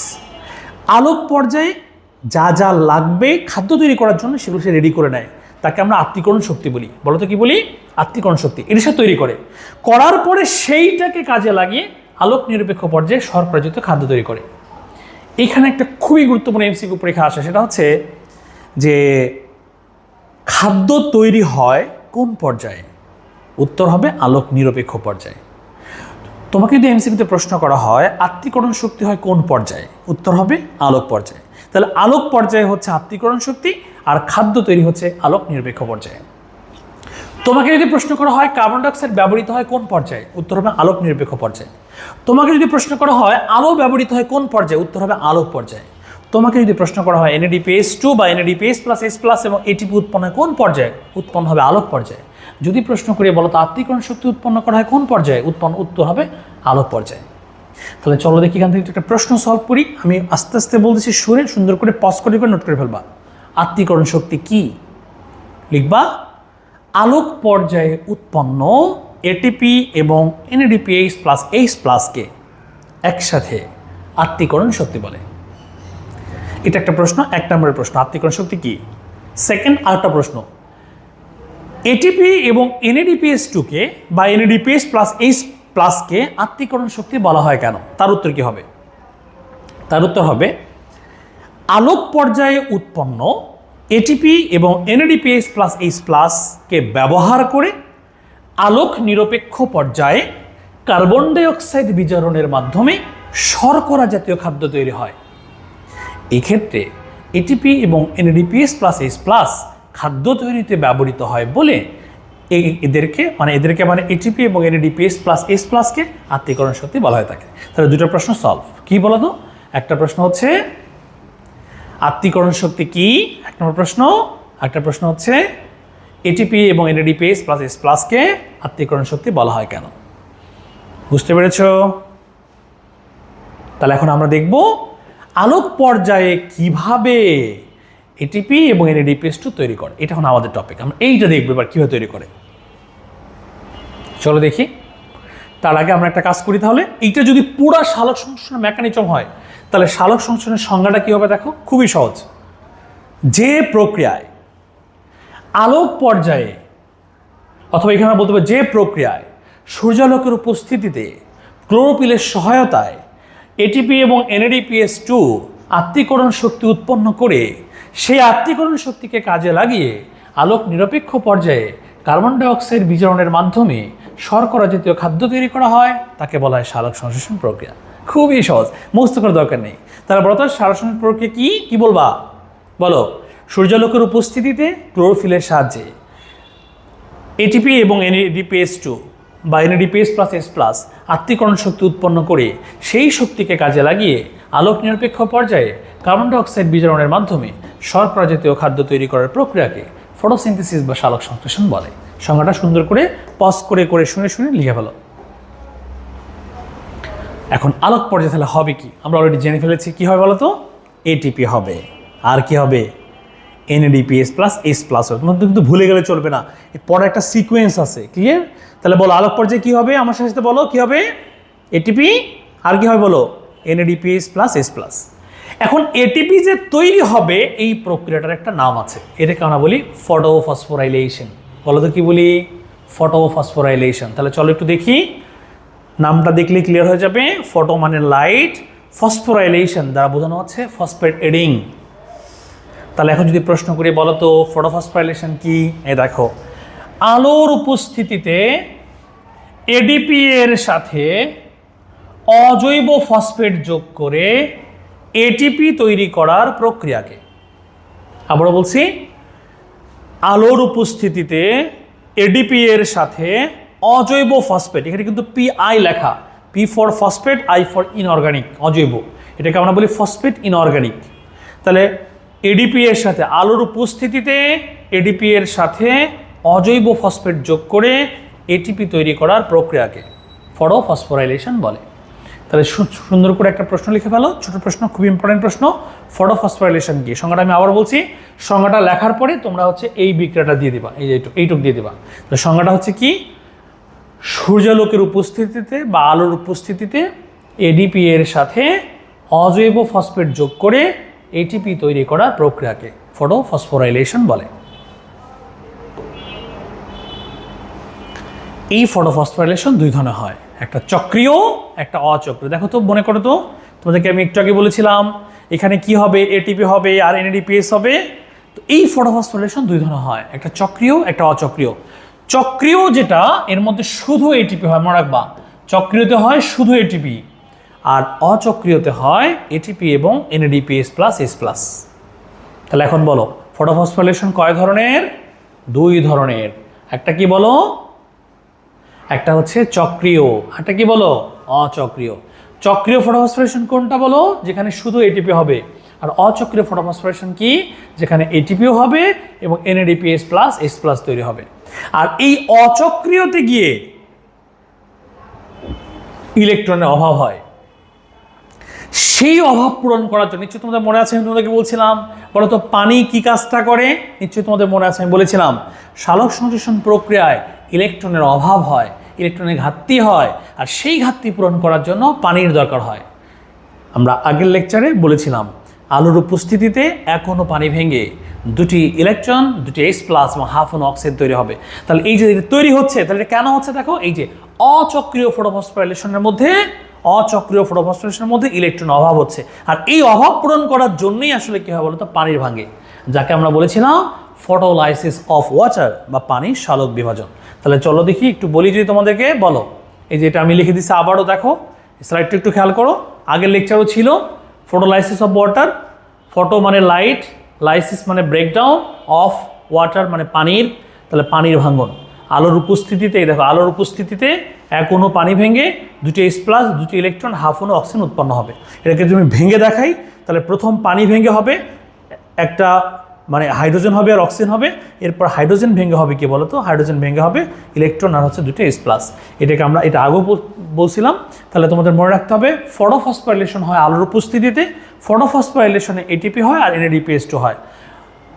আলোক পর্যায়ে যা যা লাগবে খাদ্য তৈরি করার জন্য সেগুলো সে রেডি করে নেয়, তাকে আমরা আত্তীকরণ শক্তি বলি। বলো তো কি বলি? আত্তীকরণ শক্তি। এটা সে তৈরি করার পরে সেইটাকে কাজে লাগিয়ে আলোক নিরপেক্ষ পর্যায়ে শর্করাযুক্ত খাদ্য তৈরি করে। এখানে একটা খুবই গুরুত্বপূর্ণ এমসিকিউ পরীক্ষা আসে, সেটা হচ্ছে যে খাদ্য তৈরি হয় কোন পর্যায়ে? উত্তর হবে আলোক নিরপেক্ষ পর্যায়ে। তোমাকে যদি এমসিকিউতে প্রশ্ন করা হয় আত্তীকরণ শক্তি হয় কোন পর্যায়ে, উত্তর হবে আলোক পর্যায়ে। তাহলে আলোক পর্যায়ে হচ্ছে আত্তীকরণ শক্তি, আর খাদ্য তৈরি হচ্ছে আলোক নিরপেক্ষ পর্যায়ে। তোমাকে যদি প্রশ্ন করা হয় কার্বন ডাইঅক্সাইড ব্যবহৃত হয় কোন পর্যায়ে, উত্তর হবে আলোক নিরপেক্ষ পর্যায়ে। তোমাকে যদি প্রশ্ন করা হয় আলো ব্যবহৃত হয় কোন পর্যায়ে, উত্তর হবে আলোক পর্যায়ে। তোমাকে যদি প্রশ্ন করা হয় NADPH2 বা NADPH প্লাস H প্লাস এবং ATP উৎপন্ন হয় কোন পর্যায়ে, উৎপন্ন হবে আলোক পর্যায়ে। যদি প্রশ্ন করে বলো তো আত্তীকরণ শক্তি উৎপন্ন করা হয় কোন পর্যায়ে, উত্তর হবে আলোক পর্যায়ে। তাহলে চলো দেখি এখান থেকে একটা প্রশ্ন সলভ করি। আমি আস্তে আস্তে বলতেছি, সুরে সুন্দর করে পজ করে নোট করে ফেলবা। আত্তীকরণ শক্তি কি? লিখবা আলোক পর্যায়ে উৎপন্ন এটিপি এবং NADPH প্লাস H প্লাসকে একসাথে আত্তীকরণ শক্তি বলে। এটা একটা প্রশ্ন, 1 নম্বরের প্রশ্ন, আত্তীকরণ শক্তি কি। সেকেন্ড আরেকটা প্রশ্ন, এটিপি এবং NADPH2কে বা NADPH প্লাস H প্লাসকে আত্তীকরণ শক্তি বলা হয় কেন? তার উত্তর কি হবে? তার উত্তর হবে আলোক পর্যায়ে উৎপন্ন এটিপি এবং NADPH প্লাস H প্লাসকে ব্যবহার করে আলোক নিরপেক্ষ পর্যায়ে কার্বন ডাইঅক্সাইড বিজারণের মাধ্যমে শর্করা জাতীয় খাদ্য তৈরি হয়। এক্ষেত্রে এটিপি এবং NADPH প্লাস H প্লাস খাদ্য তৈরিতে ব্যবহৃত হয় বলে এদেরকে এটিপি এবং NADPH প্লাস H প্লাসকে আত্তীকরণ শক্তি বলা হয়ে থাকে। তাহলে দুটো প্রশ্ন সলভ। কি বলো তো? একটা প্রশ্ন হচ্ছে আত্তীকরণ শক্তি কি, 1 নম্বর প্রশ্ন। একটা প্রশ্ন হচ্ছে এটিপি এবং NADPH প্লাস H প্লাসকে আত্তীকরণ শক্তি বলা হয় কেন। বুঝতে পেরেছ? তাহলে এখন আমরা দেখব আলোক পর্যায়ে কিভাবে এটিপি এবং NADPH2 তৈরি করে। এটা এখন আমাদের টপিক, আমরা এইটা দেখবো এবার কীভাবে তৈরি করে। চলো দেখি। তার আগে আমরা একটা কাজ করি, তাহলে এইটা যদি পুরো সালোক সংশ্লেষণ মেকানিজম হয় তাহলে সালোক সংশ্লেষণের সংজ্ঞাটা কী হবে দেখো, খুবই সহজ। যে প্রক্রিয়ায় আলোক পর্যায়ে, অথবা এখানে বলতে হবে যে প্রক্রিয়ায় সূর্যালোকের উপস্থিতিতে ক্লোরোফিলের সহায়তায় এটিপি এবং NADPH2 আত্তীকরণ শক্তি উৎপন্ন করে সেই আত্তীকরণ শক্তিকে কাজে লাগিয়ে আলোক নিরপেক্ষ পর্যায়ে কার্বন ডাইঅক্সাইড বিজারণের মাধ্যমে শর্করা জাতীয় খাদ্য তৈরি করা হয়, তাকে বলা হয় সালোক সংশ্লেষণ প্রক্রিয়া। খুবই সহজ, মুখস্থ করার দরকার নেই। তাহলে বলতো সালোক সংশ্লেষণ প্রক্রিয়া কি বলবা? বলো, সূর্যালোকের উপস্থিতিতে ক্লোরোফিলের সাহায্যে এটিপি এবং NADPH2 বা NADPH+S+ আত্তীকরণ শক্তি উৎপন্ন করে সেই শক্তিকে কাজে লাগিয়ে আলোক নিরপেক্ষ পর্যায়ে কার্বন ডাই অক্সাইড বিজারণের মাধ্যমে শর্করা জাতীয় খাদ্য তৈরি করার প্রক্রিয়াকে ফটোসিনথেসিস বা সালোক সংশ্লেষণ বলে। সংজ্ঞাটা সুন্দর করে পজ করে করে শুনে শুনে লিখে ফেলো। এখন আলোক পর্যায়ে তাহলে হবে কি, আমরা অলরেডি জেনে ফেলেছি কি হবে বলো তো, এটিপি হবে, আর কি হবে, NADPH+S+ হবে। তোমার কিন্তু ভুলে গেলে চলবে না, পরে একটা সিকোয়েন্স আছে, ক্লিয়ার? তাহলে বলো আলোক পর্যায়ে কি হবে, আমার সাথে বলো কি হবে, এটিপি, আর কি হবে বলো, NADPH+S+। এখন এটিপি যে তৈরি হবে এই প্রক্রিয়াটার একটা নাম আছে, এটাকে আমরা বলি ফটোফসফোরাইলেশন। বলো তো কি বলি, ফটোফসফোরাইলেশন। তাহলে চলো একটু দেখি, নামটা দেখলে ক্লিয়ার হয়ে যাবে। ফটো মানে লাইট, ফসফোরাইলেশন দ্বারা বোঝানো হচ্ছে ফসফেট এডিং। তাহলে এখন যদি প্রশ্ন করি বলো তো ফটোফসফোরাইলেশন কি, এই দেখো, আলোর উপস্থিতিতে এডিপি এর সাথে অজৈব ফসফেট যোগ করে এটিপি তৈরি করার প্রক্রিয়াকে, আবারও বলছি, আলোর উপস্থিতিতে এডিপি এর সাথে অজৈব ফসফেট, এখানে কিন্তু PI লেখা, P for phosphate, I for inorganic, অজৈব, এটাকে আমরা বলি ফসফেট ইনঅর্গানিক। তাহলে এডিপি এর সাথে, আলোর উপস্থিতিতে এডিপি এর সাথে অজৈব ফসফেট যোগ করে এটিপি তৈরি করার প্রক্রিয়াকে ফটোফসফোরাইলেশন বলে। তাহলে সুন্দর করে একটা প্রশ্ন লিখে ফেলো, ছোট প্রশ্ন, খুব ইম্পর্টেন্ট প্রশ্ন। ফটোফসফোরাইলেশন কি, সংজ্ঞাটা আমি আবার বলছি, সংজ্ঞাটা লেখার পরে তোমরা হচ্ছে এই বিক্রিয়াটা দিয়ে দিবা, এইটুক দিয়ে দিবা। তো সংজ্ঞাটা হচ্ছে কি, সূর্যালোকের উপস্থিতিতে বা আলোর উপস্থিতিতে এডিপি এর সাথে অজৈব ফসফেট যোগ করে এটিপি তৈরি করার প্রক্রিয়াকে ফটোফসফোরাইলেশন বলে। এই ফটোফসফোরাইলেশন দুই ধরনের হয়, একটা চক্রীয়, একটা অচক্রীয়। দেখো তো, মনে করো তো, তোমাদেরকে আমি একটু আগে বলেছিলাম এখানে কি হবে, এটিপি হবে আর NADPH হবে। তো এই ফটোফসফোরাইলেশন দুই ধরনের হয়, একটা চক্রীয়, একটা অচক্রীয়। চক্রীয় যেটা, এর মধ্যে শুধু এটিপি হয়, মনে রাখবা, চক্রীয়তে হয় শুধু এটিপি, আর অচক্রীয়তে হয় এটিপি এবং NADPH+S+। তাহলে এখন বলো ফটোফসফোরাইলেশন কয় ধরনের, দুই ধরনের। একটা কি বলো, একটা হচ্ছে চক্রীয়, একটা কি বলো, অচক্রীয়। চক্রীয় ফটোফসফোরেশন কোনটা বলো, যেখানে শুধু এটিপি হবে। আর অচক্রীয় ফটোফসফোরেশন কি, যেখানে এটিপিও হবে এবং NADPH+S+ তৈরি হবে। আর এই অচক্রীয়তে গিয়ে ইলেকট্রনের অভাব হয়, সেই অভাব পূরণ করার জন্য, নিশ্চয়ই তোমাদের মনে আছে আমি তোমাদেরকে বলছিলাম, বলো তো পানি কি কাজটা করে, নিশ্চয়ই তোমাদের মনে আছে আমি বলেছিলাম, সালোক সংশ্লেষণ প্রক্রিয়ায় ইলেকট্রনের অভাব হয়, ইলেকট্রনের ঘাটতি হয়, আর সেই ঘাটতি পূরণ করার জন্য পানির দরকার হয়। আমরা আগের লেকচারে বলেছিলাম আলোর উপস্থিতিতে এক অণু পানি ভেঙে দুটি ইলেকট্রন, দুটি H+ এবং হাফ অণু অক্সাইড তৈরি হবে। তাহলে এই যে তৈরি হচ্ছে, তাহলে এটা কেন হচ্ছে দেখো, এই যে অচক্রীয় ফটোফসফোরাইলেশনের মধ্যে, অচক্রীয় ফটোফসফোরেশনের মধ্যে ইলেকট্রন অভাব হচ্ছে, আর এই অভাব পূরণ করার জন্যই আসলে কী হয় বলো তো, পানির ভাঙে, যাকে আমরা বলেছিলাম ফটোলাইসিস অফ ওয়াটার বা পানির সালোক বিভাজন। তাহলে চলো দেখি একটু বলি যদি তোমাদেরকে, বলো এই যে এটা আমি লিখে দিচ্ছি, আবারও দেখো স্লাইডটা একটু খেয়াল করো, আগের লেকচারও ছিল ফটোলাইসিস অফ ওয়াটার। ফটো মানে লাইট, লাইসিস মানে ব্রেকডাউন, অফ ওয়াটার মানে পানির, তাহলে পানির ভাঙন। আলোর উপস্থিতিতে, দেখো আলোর উপস্থিতিতে এক অণু পানি ভেঙে দুটি H+, দুটি ইলেকট্রন, হাফ অণু অক্সিজেন উৎপন্ন হবে। এটাকে যদি আমি ভেঙে দেখাই, তাহলে প্রথম পানি ভেঙে হবে একটা, মানে হাইড্রোজেন হবে আর অক্সিজেন হবে, এরপর হাইড্রোজেন ভেঙে হবে কি বলতো, হাইড্রোজেন ভেঙে হবে ইলেকট্রন আর হচ্ছে দুটো H+। এটাকে আমরা, এটা আগেও বলছিলাম। তাহলে তোমাদের মনে রাখতে হবে ফটোফসফোরাইলেশন হয় আলোর উপস্থিতিতে, ফটোফসফোরাইলেশনে এটিপি হয় আর NADPH2 হয়।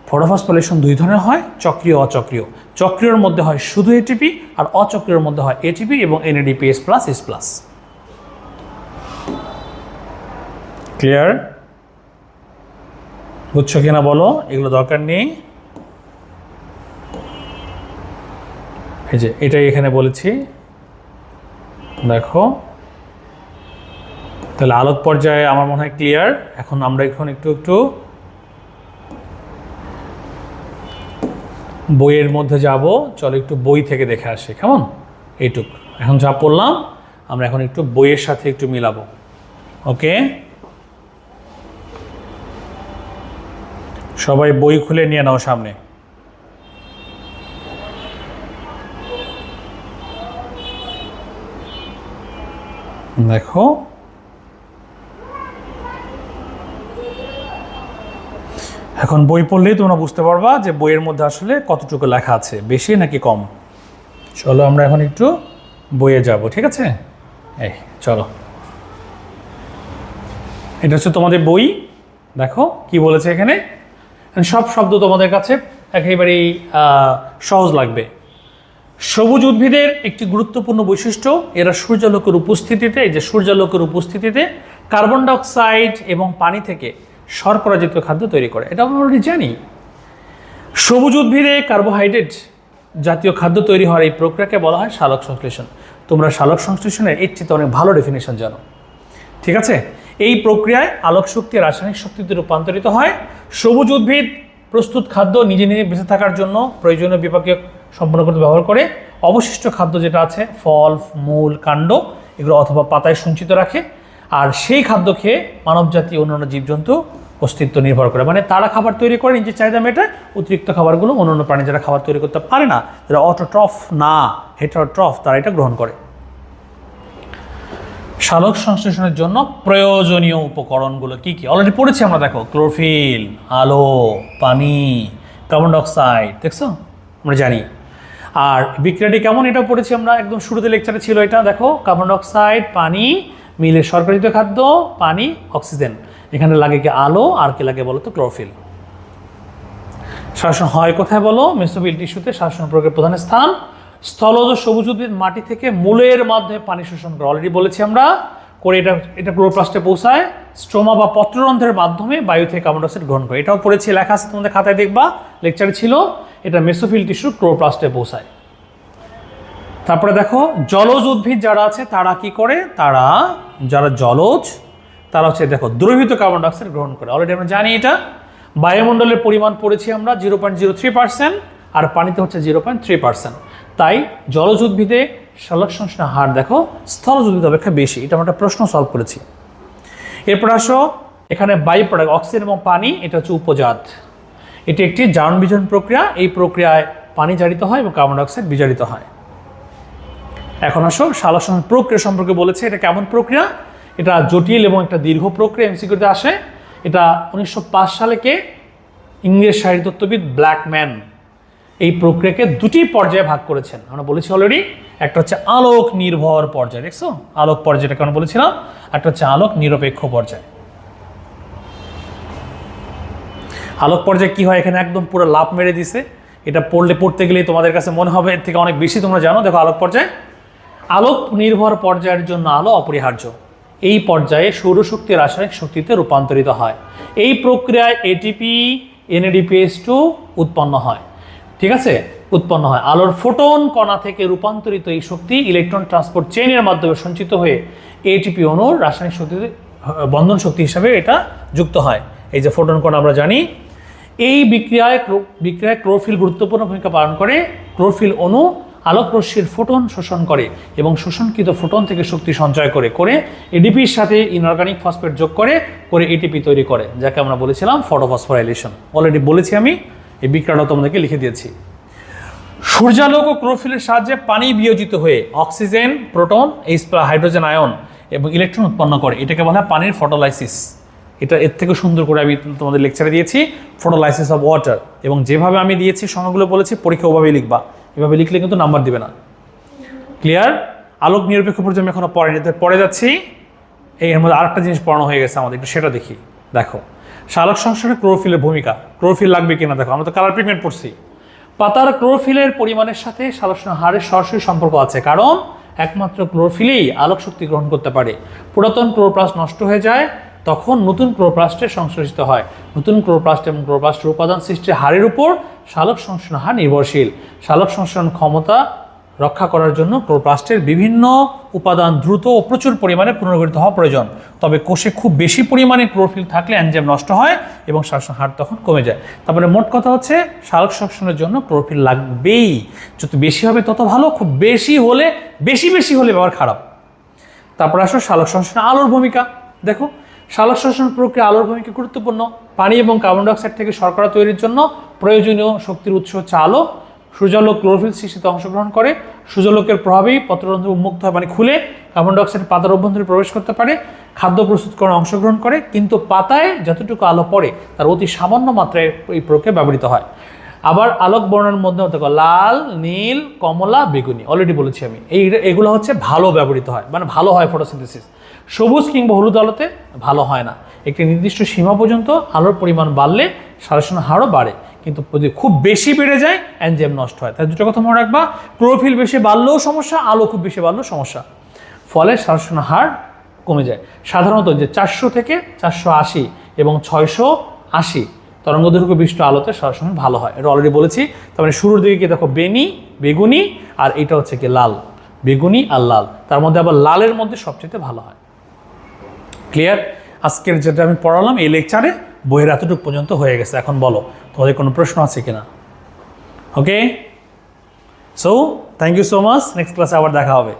ফটোফসফোরাইলেশন দুই ধরনের হয়, চক্রীয়, অচক্রীয়। চক্রীয়র মধ্যে হয় শুধু এটিপি, আর অচক্রীয়র মধ্যে হয় এটিপি এবং NADPH+S+। ক্লিয়ার? বুঝছো কিনা বলো, এগুলো দরকার নেই। এই যে এটাই এখানে বলেছি, দেখো। তাহলে আলোক পর্যায়ে আমার মনে হয় ক্লিয়ার। এখন আমরা এখন একটু বইয়ের মধ্যে যাব, চলো একটু বই থেকে দেখে আসি, কেমন? এইটুক এখন যা পড়লাম আমরা এখন একটু বইয়ের সাথে একটু মিলাবো, ওকে? সবাই বই খুলে নিয়ে নাও সামনে। দেখো এখন বই পড়লেই তোমরা বুঝতে পারবা যে বইয়ের মধ্যে আসলে কতটুকু লেখা আছে, বেশি নাকি কম। চলো আমরা এখন একটু বইয়ে যাব, ঠিক আছে? এই চলো, এটা হচ্ছে তোমাদের বই। দেখো কি বলেছে এখানে, সব শব্দ তোমাদের কাছে একেবারেই সহজ লাগবে। সবুজ উদ্ভিদের একটি গুরুত্বপূর্ণ বৈশিষ্ট্য, এরা সূর্যালোকের উপস্থিতিতে, এই যে সূর্যালোকের উপস্থিতিতে কার্বন ডাইঅক্সাইড এবং পানি থেকে শর্করা জাতীয় খাদ্য তৈরি করে। এটা আমরা অলরেডি জানি। সবুজ উদ্ভিদে কার্বোহাইড্রেট জাতীয় খাদ্য তৈরি হওয়ার এই প্রক্রিয়াকে বলা হয় সালোক সংশ্লেষণ। তোমরা সালোক সংশ্লেষণের এর চেয়ে অনেক ভালো ডেফিনেশন জানো, ঠিক আছে? এই প্রক্রিয়ায় আলোক শক্তি রাসায়নিক শক্তিতে রূপান্তরিত হয়। সবুজ উদ্ভিদ প্রস্তুত খাদ্য নিজে নিজে বেঁচে থাকার জন্য প্রয়োজনীয় বিপাকীয় সম্পন্ন করতে ব্যবহার করে। অবশিষ্ট খাদ্য যেটা আছে, ফল, মূল, কাণ্ড, এগুলো অথবা পাতায় সঞ্চিত রাখে। আর সেই খাদ্য খেয়ে মানবজাতি অন্যান্য জীবজন্তু অস্তিত্ব নির্ভর করে, মানে তারা খাবার তৈরি করে নিজের চাহিদা মেটায়, অতিরিক্ত খাবারগুলো অন্যান্য প্রাণী যারা খাবার তৈরি করতে পারে না, যারা অটোট্রফ না হেটারোট্রফ, তারা এটা গ্রহণ করে। সালোক সংশ্লেষণের জন্য প্রয়োজনীয় উপকরণগুলো কি কি অলরেডি পড়েছি আমরা। দেখো, ক্লোরোফিল, আলো, পানি, কার্বন ডাইঅক্সাইড, দেখছো আমরা জানি। আর বিক্রিয়াটি কেমন এটাও পড়েছি আমরা, একদম শুরুতে লেকচারে ছিল এটা। দেখো, কার্বন ডাইঅক্সাইড, পানি মিলে শর্করাজাত খাদ্য, পানি, অক্সিজেন। এখানে লাগে কি আলো, আর কি লাগে বলো তো, ক্লোরোফিল। শ্বসন হয় কোথায় বলো? মেসোফিল টিস্যুতে শ্বসন প্রক্রিয়ার প্রধান স্থান। স্থলজ সবুজ উদ্ভিদ মাটি থেকে মূলের মাধ্যমে পানি শোষণ করে, অলরেডি বলেছি আমরা, করে এটা ক্লোরোপ্লাস্টে পৌঁছায়। স্ট্রোমা বা পত্ররন্ধ্রের মাধ্যমে বায়ু থেকে কার্বন ডাইঅক্সাইড গ্রহণ করে। এটাও পড়েছি, লেখা আছে তোমাদের খাতায়, দেখবা লেকচারে ছিল। এটা মেসোফিল টিস্যু ক্লোরোপ্লাস্টে পৌঁছায়। তারপরে দেখো, জলজ উদ্ভিদ যারা আছে তারা কি করে, তারা যারা জলজ তারা হচ্ছে দেখো দ্রবীভূত কার্বন ডাইঅক্সাইড গ্রহণ করে, অলরেডি আমরা জানি এটা। বায়ুমণ্ডলের পরিমাণ পড়েছি আমরা 0.03%, আর পানিতে হচ্ছে 0.3%। তাই জলজ উদ্ভিদে সালোক সংশ্লেষণের হার দেখো স্থলজ উদ্ভিদ অপেক্ষা বেশি। এটা আমরা একটা প্রশ্ন সলভ করেছি। এরপর আসো, এখানে বাই প্রোডাক্ট অক্সিজেন এবং পানি, এটা হচ্ছে উপজাত। এটি একটি জারণ বিজারণ প্রক্রিয়া। এই প্রক্রিয়ায় পানি জারিত হয় এবং কার্বন ডাইঅক্সাইড বিজারিত হয়। এখন আসো, সালোক সংশ্লেষণ প্রক্রিয়া সম্পর্কে বলেছে। এটা কেমন প্রক্রিয়া? এটা জটিল এবং একটা দীর্ঘ প্রক্রিয়া, এমসিকিউতে আসে। এটা 1905 সালে কে ইংরেজ শারীরতত্ত্ববিদ ব্ল্যাকম্যান এই প্রক্রিয়াকে দুটি পর্যায়ে ভাগ করেছেন। আমরা বলেছি অলরেডি, একটা হচ্ছে আলোক নির্ভর পর্যায়, দেখছো আলোক পর্যায়টা কেন বলেছিলাম, একটা হচ্ছে আলোক নিরপেক্ষ পর্যায়। আলোক পর্যায়ে কি হয়, এখানে একদম পুরো লাভ মেরে দিছে। এটা পড়তে গেলেই তোমাদের কাছে মনে হবে এর থেকে অনেক বেশি তোমরা জানো। দেখো, আলোক পর্যায়, আলোক নির্ভর পর্যায়ের জন্য আলো অপরিহার্য। এই পর্যায়ে সৌরশক্তি রাসায়নিক শক্তিতে রূপান্তরিত হয়। এই প্রক্রিয়ায় এটিপি, NADPH2 উৎপন্ন হয়, ঠিক আছে, উৎপন্ন হয়। আলোর ফোটন কণা থেকে রূপান্তরিত এই শক্তি ইলেকট্রন ট্রান্সপোর্ট চেইনের মাধ্যমে সঞ্চিত হয়ে এটিপি অণুর রাসায়নিক শক্তিতে বন্ধন শক্তি হিসাবে এটা যুক্ত হয়। এই যে ফোটন কণা আমরা জানি, এই বিক্রিয়ায় ক্লোরোফিল গুরুত্বপূর্ণ ভূমিকা পালন করে। ক্লোরোফিল অণু আলোক রশ্মির ফোটন শোষণ করে এবং শোষণকৃত ফোটন থেকে শক্তি সঞ্চয় করে এডিপির সাথে ইনঅর্গানিক ফসফেট যোগ করে এটিপি তৈরি করে, যাকে আমরা বলেছিলাম ফটোফসফোরাইলেশন। অলরেডি বলেছি আমি, এই বিক্রিয়াটা তোমাদেরকে লিখে দিয়েছি। সূর্যালোক ও ক্লোরোফিলের সাহায্যে পানি বিয়োজিত হয়ে অক্সিজেন, প্রোটন, হাইড্রোজেন আয়ন এবং ইলেকট্রন উৎপন্ন করে। এটাকে বলা হয় পানির ফটোলাইসিস। এটা এর থেকে সুন্দর করে আমি তোমাদের লেকচারে দিয়েছি, ফটোলাইসিস অফ ওয়াটার। এবং যেভাবে আমি দিয়েছি সংজ্ঞাগুলো বলেছি, পরীক্ষা ওভাবেই লিখবা। এভাবে লিখলে কিন্তু নাম্বার দিবে না। ক্লিয়ার? আলোক নিরপেক্ষ পর্যায়ে আমি এখনো পরে যাচ্ছি। এর মধ্যে আরেকটা জিনিস পড়ানো হয়ে গেছে আমাদের, একটু সেটা দেখি। দেখো, সালোক সংশ্লেষণে ক্লোরোফিলের ভূমিকা। ক্লোরোফিল লাগবে কিনা দেখো, আমরা তো কালার পিগমেন্ট পড়ছি। পাতার ক্লোরোফিলের পরিমাণের সাথে সালোক সংশ্লেষণের হারের সরাসরি সম্পর্ক আছে, কারণ একমাত্র ক্লোরোফিলই আলোক শক্তি গ্রহণ করতে পারে। পুরাতন ক্লোরোপ্লাস্ট নষ্ট হয়ে যায়, তখন নতুন ক্লোরোপ্লাস্টে সংশ্লেষিত হয়। নতুন ক্লোরোপ্লাস্ট এবং ক্লোরোপ্লাস্টের উপাদান সৃষ্টির হারের উপর সালোক সংশ্লেষণ হার নির্ভরশীল। সালোক সংশ্লেষণ ক্ষমতা রক্ষা করার জন্য ক্লোরোপ্লাস্টের বিভিন্ন উপাদান দ্রুত ও প্রচুর পরিমাণে পুনর্গঠিত হওয়া প্রয়োজন। তবে কোষে খুব বেশি পরিমাণে ক্লোরোফিল থাকলে এনজাইম নষ্ট হয় এবং সালোক হার তখন কমে যায়। তারপরে মোট কথা হচ্ছে, সালোক সংশ্লেষণের জন্য ক্লোরোফিল লাগবেই। যত বেশি হবে তত ভালো, খুব বেশি হলে ব্যবহার খারাপ। তারপর আসো সালোক সংশ্লেষণে আলোর ভূমিকা। দেখো, সালোক সংশ্লেষণ প্রক্রিয়া আলোর ভূমিকা গুরুত্বপূর্ণ। পানি এবং কার্বন ডাইঅক্সাইড থেকে শর্করা তৈরির জন্য প্রয়োজনীয় শক্তির উৎস হচ্ছে আলো। সূর্যালোক ক্লোরোফিল সৃষ্টিতে অংশগ্রহণ করে, সূর্যালোকের প্রভাবেই পত্ররন্ধ্র উন্মুক্ত হয়, মানে খুলে কার্বন ডাইঅক্সাইড পাতার অভ্যন্তরে প্রবেশ করতে পারে, খাদ্য প্রস্তুতকরণে অংশগ্রহণ করে, কিন্তু পাতায় যতটুকু আলো পড়ে তার অতি সামান্য মাত্রায় এই প্রক্রিয়া ব্যবহৃত হয়। আবার আলোক বর্ণের মধ্যে হতে পারে লাল, নীল, কমলা, বেগুনি, অলরেডি বলেছি আমি। এগুলো হচ্ছে ভালো ব্যবহৃত হয়, মানে ভালো হয় ফটোসিনথেসিস। সবুজ কিংবা হলুদ আলোতে ভালো হয় না। একটি নির্দিষ্ট সীমা পর্যন্ত আলোর পরিমাণ বাড়লে সালোকসংশ্লেষণ হারও বাড়ে, কিন্তু যদি খুব বেশি বেড়ে যায় এনজাইম নষ্ট হয়। তাই দুটো কথা মনে রাখবা, ক্লোরোফিল বেশি বাড়লেও সমস্যা, আলো খুব বেশি বাড়লেও সমস্যা, ফলে সালোকসংশ্লেষণ হার কমে যায়। সাধারণত যে 400 থেকে 480 এবং 680 তরঙ্গদৈর্ঘ্য বিশিষ্ট আলোতে সালোকসংশ্লেষণ ভালো হয়, এটা অলরেডি বলেছি। তার মানে শুরুর দিকে কি দেখো বেগুনি, আর এটা হচ্ছে কি লাল, বেগুনি আর লাল, তার মধ্যে আবার লালের মধ্যে সবচেয়ে ভালো হয়। ক্লিয়ার? আজকের যেটা আমি পড়ালাম এই লেকচারে বইয়ের এতটুকু পর্যন্ত হয়ে গেছে। এখন বলো তোমাদের কোনো প্রশ্ন আছে কিনা? Okay, so thank you so much, next ক্লাসে আবার দেখা হবে।